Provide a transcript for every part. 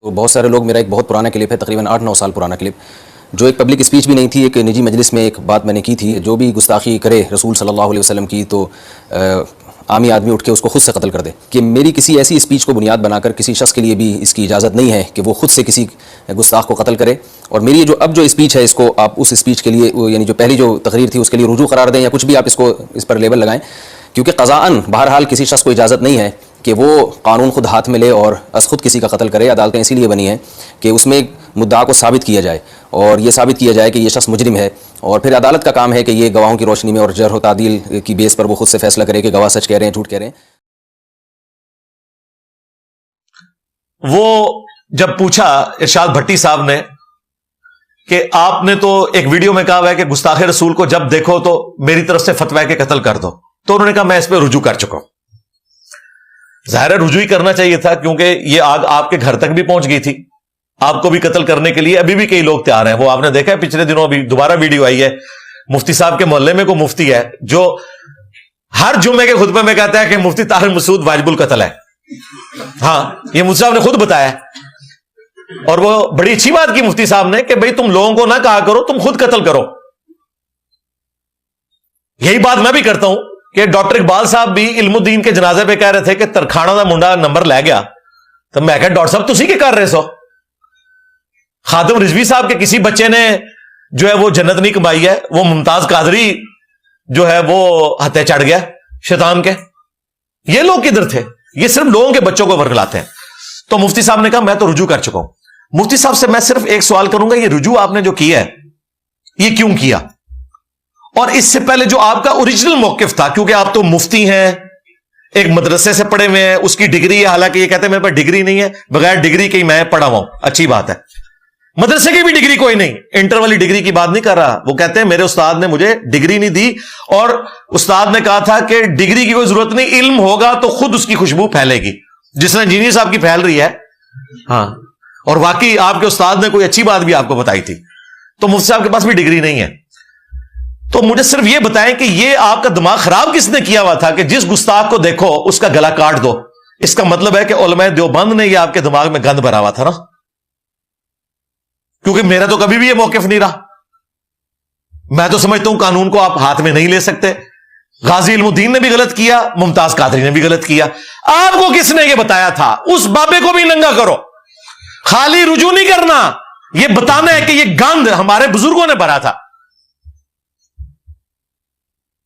تو بہت سارے لوگ، میرا ایک بہت پرانا کلپ ہے، تقریباً 8-9 سال پرانا کلپ، جو ایک پبلک اسپیچ بھی نہیں تھی، ایک نجی مجلس میں ایک بات میں نے کی تھی، جو بھی گستاخی کرے رسول صلی اللہ علیہ وسلم کی تو عامی آدمی اٹھ کے اس کو خود سے قتل کر دے. کہ میری کسی ایسی اسپیچ کو بنیاد بنا کر کسی شخص کے لیے بھی اس کی اجازت نہیں ہے کہ وہ خود سے کسی گستاخ کو قتل کرے. اور میری اب جو اسپیچ ہے، اس کو آپ اس اسپیچ کے لیے، یعنی جو پہلی جو تقریر تھی اس کے لیے رجوع قرار دیں، یا کچھ بھی آپ اس پر لیبل لگائیں، کیونکہ قضاءً بہرحال کسی شخص کو اجازت نہیں ہے کہ وہ قانون خود ہاتھ میں لے اور از خود کسی کا قتل کرے. عدالتیں اسی لیے بنی ہیں کہ اس میں مدعا کو ثابت کیا جائے اور یہ ثابت کیا جائے کہ یہ شخص مجرم ہے، اور پھر عدالت کا کام ہے کہ یہ گواہوں کی روشنی میں اور جرح و تعدیل کی بیس پر وہ خود سے فیصلہ کرے کہ گواہ سچ کہہ رہے ہیں جھوٹ کہہ رہے ہیں. وہ جب پوچھا ارشاد بھٹی صاحب نے کہ آپ نے تو ایک ویڈیو میں کہا ہوا ہے کہ گستاخ رسول کو جب دیکھو تو میری طرف سے فتوی کے قتل کر دو، تو انہوں نے کہا میں اس پہ رجوع کر چکا ہوں. ظاہر ہے رجوع ہی کرنا چاہیے تھا، کیونکہ یہ آگ آپ کے گھر تک بھی پہنچ گئی تھی. آپ کو بھی قتل کرنے کے لیے ابھی بھی کئی لوگ تیار ہیں. وہ آپ نے دیکھا ہے پچھلے دنوں ابھی دوبارہ ویڈیو آئی ہے، مفتی صاحب کے محلے میں کوئی مفتی ہے جو ہر جمعے کے خطبے میں کہتا ہے کہ مفتی طاہر مسعود واجب القتل ہے. ہاں، یہ مفتی صاحب نے خود بتایا، اور وہ بڑی اچھی بات کی مفتی صاحب نے کہ بھئی تم لوگوں کو نہ کہا کرو، تم خود قتل کرو. یہی بات میں بھی کرتا ہوں کہ ڈاکٹر اقبال صاحب بھی علم الدین کے جنازے پہ کہہ رہے تھے کہ ترکھانہ دا منڈا نمبر لے گیا، تو میں کہا ڈاکٹر صاحب تسی کے کر رہے سو. خادم رضوی صاحب کے کسی بچے نے جو ہے وہ جنت نہیں کمائی ہے، وہ ممتاز قادری جو ہے وہ ہتھے چڑھ گیا شیطان کے. یہ لوگ کدھر تھے؟ یہ صرف لوگوں کے بچوں کو ورگلاتے ہیں. تو مفتی صاحب نے کہا میں تو رجوع کر چکا ہوں. مفتی صاحب سے میں صرف ایک سوال کروں گا، یہ رجوع آپ نے جو کیا ہے یہ کیوں کیا؟ اور اس سے پہلے جو آپ کا اوریجنل موقف تھا، کیونکہ آپ تو مفتی ہیں، ایک مدرسے سے پڑھے ہوئے ہیں، اس کی ڈگری ہے، حالانکہ یہ کہتے ہیں میرے پاس ڈگری نہیں ہے، بغیر ڈگری کے میں پڑھا ہوا ہوں. اچھی بات ہے، مدرسے کی بھی ڈگری کوئی نہیں، انٹر والی ڈگری کی بات نہیں کر رہا. وہ کہتے ہیں میرے استاد نے مجھے ڈگری نہیں دی، اور استاد نے کہا تھا کہ ڈگری کی کوئی ضرورت نہیں، علم ہوگا تو خود اس کی خوشبو پھیلے گی، جس طرح انجینئر صاحب کی پھیل رہی ہے. ہاں، اور واقعی آپ کے استاد نے کوئی اچھی بات بھی آپ کو بتائی تھی. تو مفتی صاحب کے پاس بھی ڈگری نہیں ہے. تو مجھے صرف یہ بتائیں کہ یہ آپ کا دماغ خراب کس نے کیا ہوا تھا کہ جس گستاخ کو دیکھو اس کا گلا کاٹ دو؟ اس کا مطلب ہے کہ علماء دیوبند نے یہ آپ کے دماغ میں گند بھرا ہوا تھا نا، کیونکہ میرا تو کبھی بھی یہ موقف نہیں رہا. میں تو سمجھتا ہوں قانون کو آپ ہاتھ میں نہیں لے سکتے. غازی علم الدین نے بھی غلط کیا، ممتاز قادری نے بھی غلط کیا. آپ کو کس نے یہ بتایا تھا؟ اس بابے کو بھی ننگا کرو. خالی رجوع نہیں کرنا، یہ بتانا ہے کہ یہ گند ہمارے بزرگوں نے بھرا تھا.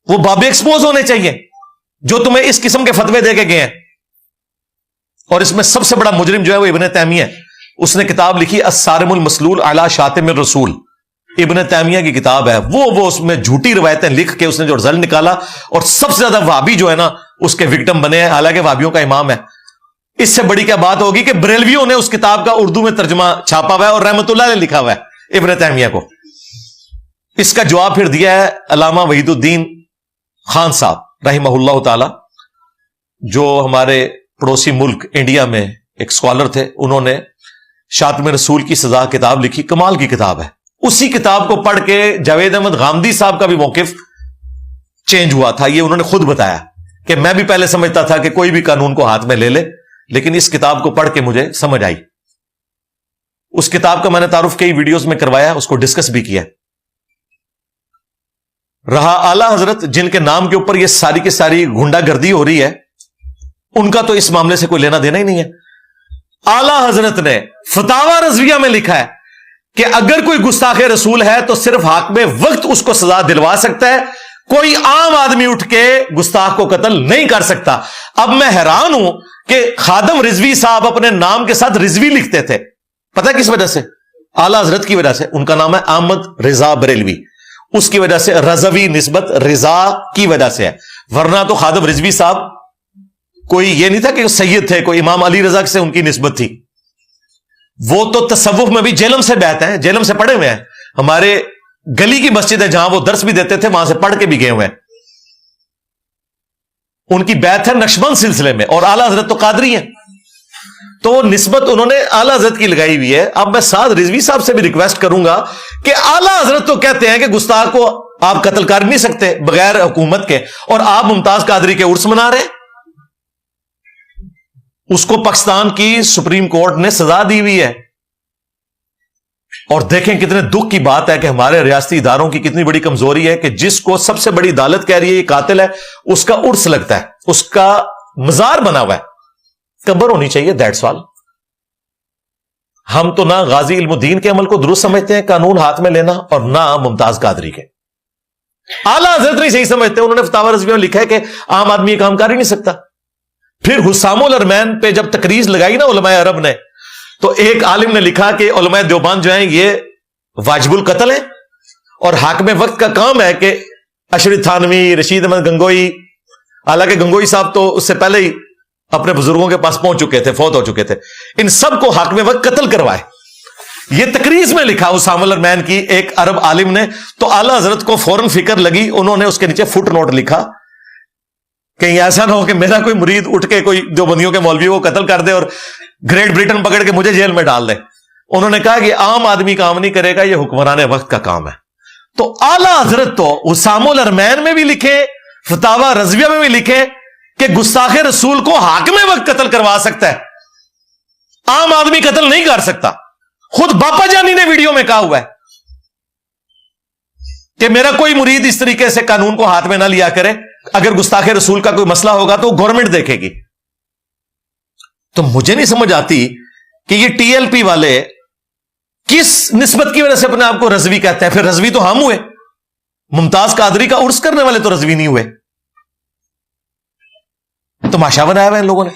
وہ بابے ایکسپوز ہونے چاہیے جو تمہیں اس قسم کے فتوے دے کے گئے ہیں. اور اس میں سب سے بڑا مجرم جو ہے وہ ابن تیمیہ ہے. اس نے کتاب لکھی الصارم المسلول علی شاتم الرسول، ابن تیمیہ کی کتاب ہے. وہ اس میں جھوٹی روایتیں لکھ کے اس نے جو رزلٹ نکالا، اور سب سے زیادہ وہابی جو ہے نا اس کے وکٹم بنے ہیں، حالانکہ وہابیوں کا امام ہے. اس سے بڑی کیا بات ہوگی کہ بریلویوں نے اس کتاب کا اردو میں ترجمہ چھاپا ہوا ہے، اور رحمت اللہ نے لکھا ہوا ہے ابن تیمیہ کو. اس کا جواب پھر دیا ہے علامہ وحید الدین خان صاحب رحمہ اللہ تعالی، جو ہمارے پڑوسی ملک انڈیا میں ایک سکالر تھے. انہوں نے شاتم رسول کی سزا کتاب لکھی، کمال کی کتاب ہے. اسی کتاب کو پڑھ کے جاوید احمد غامدی صاحب کا بھی موقف چینج ہوا تھا. یہ انہوں نے خود بتایا کہ میں بھی پہلے سمجھتا تھا کہ کوئی بھی قانون کو ہاتھ میں لے لے، لیکن اس کتاب کو پڑھ کے مجھے سمجھ آئی. اس کتاب کا میں نے تعارف کئی ویڈیوز میں کروایا، اس کو ڈسکس بھی کیا. رہا اعلی حضرت جن کے نام کے اوپر یہ ساری کی ساری گنڈا گردی ہو رہی ہے، ان کا تو اس معاملے سے کوئی لینا دینا ہی نہیں ہے. اعلی حضرت نے فتاوی رضویہ میں لکھا ہے کہ اگر کوئی گستاخ رسول ہے تو صرف حاکم وقت اس کو سزا دلوا سکتا ہے، کوئی عام آدمی اٹھ کے گستاخ کو قتل نہیں کر سکتا. اب میں حیران ہوں کہ خادم رضوی صاحب اپنے نام کے ساتھ رضوی لکھتے تھے. پتہ کس وجہ سے؟ اعلی حضرت کی وجہ سے. ان کا نام ہے احمد رضا بریلوی، اس کی وجہ سے رضوی نسبت رضا کی وجہ سے ہے. ورنہ تو خادم رضوی صاحب کوئی یہ نہیں تھا کہ سید تھے، کوئی امام علی رضا سے ان کی نسبت تھی. وہ تو تصوف میں بھی جیلم سے بیعت ہیں، جیلم سے پڑھے ہوئے ہیں. ہمارے گلی کی مسجد ہے جہاں وہ درس بھی دیتے تھے، وہاں سے پڑھ کے بھی گئے ہوئے ہیں. ان کی بیعت ہے نقشبند سلسلے میں، اور اعلی حضرت تو قادری ہیں. تو وہ نسبت انہوں نے اعلی حضرت کی لگائی ہوئی ہے. اب میں سعد رضوی صاحب سے بھی ریکویسٹ کروں گا کہ اعلی حضرت تو کہتے ہیں کہ گستاخ کو آپ قتل کر نہیں سکتے بغیر حکومت کے، اور آپ ممتاز قادری کے عرس منا رہے ہیں. اس کو پاکستان کی سپریم کورٹ نے سزا دی ہوئی ہے. اور دیکھیں کتنے دکھ کی بات ہے کہ ہمارے ریاستی اداروں کی کتنی بڑی کمزوری ہے کہ جس کو سب سے بڑی عدالت کہہ رہی ہے یہ قاتل ہے، اس کا عرس لگتا ہے، اس کا مزار بنا ہوا ہے. قبر ہونی چاہیے، دیٹس آل. ہم تو نہ غازی علم الدین کے عمل کو درست سمجھتے ہیں قانون ہاتھ میں لینا، اور نہ ممتاز قادری کے. اعلیٰ حضرت نہیں صحیح سمجھتے. انہوں نے فتاوی رضویہ میں لکھا ہے کہ عام آدمی یہ کام کر ہی نہیں سکتا. پھر حسام الارمین پہ جب تقریر لگائی نا علماء عرب نے، تو ایک عالم نے لکھا کہ علماء دیوبند جو ہیں یہ واجب القتل ہیں، اور حاکم وقت کا کام ہے کہ اشرف تھانوی، رشید احمد گنگوئی، حالانکہ گنگوئی صاحب تو اس سے پہلے ہی اپنے بزرگوں کے پاس پہنچ چکے تھے، فوت ہو چکے تھے، ان سب کو حاکم وقت قتل کروائے. یہ تقریر میں لکھا حسام الارمین کی ایک عرب عالم نے. تو اعلیٰ حضرت کو فوراً فکر لگی، انہوں نے اس کے نیچے فٹ نوٹ لکھا کہیں ایسا نہ ہو کہ میرا کوئی مرید اٹھ کے کوئی دیوبندیوں کے مولویوں کو قتل کر دے اور گریٹ بریٹن پکڑ کے مجھے جیل میں ڈال دے. انہوں نے کہا کہ عام آدمی کام نہیں کرے گا، یہ حکمران وقت کا کام ہے. تو اعلیٰ حضرت تو حسام الارمین میں بھی لکھے، فتاوی رضویہ میں بھی لکھے کہ گستاخ رسول کو حاکم وقت قتل کروا سکتا ہے، عام آدمی قتل نہیں کر سکتا. خود باپا جانی نے ویڈیو میں کہا ہوا ہے کہ میرا کوئی مرید اس طریقے سے قانون کو ہاتھ میں نہ لیا کرے، اگر گستاخ رسول کا کوئی مسئلہ ہوگا تو گورنمنٹ دیکھے گی. تو مجھے نہیں سمجھ آتی کہ یہ ٹی ایل پی والے کس نسبت کی وجہ سے اپنے آپ کو رضوی کہتے ہیں. پھر رضوی تو ہم ہوئے، ممتاز قادری کا عرس کرنے والے تو رضوی نہیں ہوئے. تماشا بنایا ہوا ان لوگوں نے.